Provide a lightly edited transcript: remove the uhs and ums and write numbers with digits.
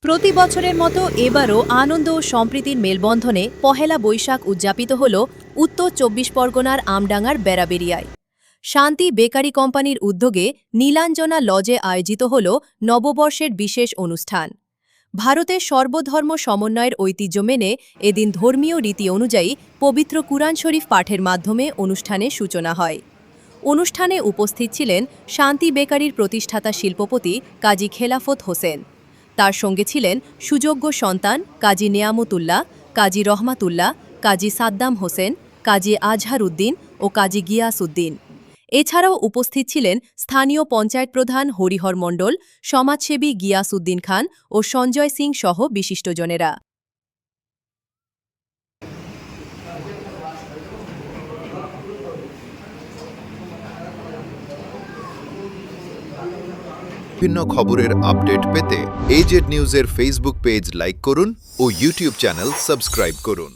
প্রতি বছরের মতো এবারও আনন্দ ও সম্প্রীতির মেলবন্ধনে পহেলা বৈশাখ উদযাপিত হল উত্তর ২৪ পরগনার আমডাঙ্গার বেড়াবেড়িয়ায়। শান্তি বেকারি কোম্পানির উদ্যোগে নীলাঞ্জনা লজে আয়োজিত হল নববর্ষের বিশেষ অনুষ্ঠান। ভারতের সর্বধর্ম সমন্বয়ের ঐতিহ্য মেনে এদিন ধর্মীয় রীতি অনুযায়ী পবিত্র কুরআন শরীফ পাঠের মাধ্যমে অনুষ্ঠানের সূচনা হয়। অনুষ্ঠানে উপস্থিত ছিলেন শান্তি বেকারির প্রতিষ্ঠাতা শিল্পপতি কাজী খেলাফত হোসেন। তার সঙ্গে ছিলেন সুযোগ্য সন্তান কাজী নেয়ামতুল্লাহ, কাজী রহমাতুল্লাহ, কাজী সাদ্দাম হোসেন, কাজী আজহার উদ্দিন ও কাজী গিয়াস উদ্দিন। এছাড়াও উপস্থিত ছিলেন স্থানীয় পঞ্চায়েত প্রধান হরিহর মণ্ডল, সমাজসেবী গিয়াস উদ্দিন খান ও সঞ্জয় সিং সহ বিশিষ্টজনেরা। বিভিন্ন খবরের আপডেট পেতে এজেড নিউজের ফেসবুক পেজ লাইক করুন ও ইউটিউব চ্যানেল সাবস্ক্রাইব করুন।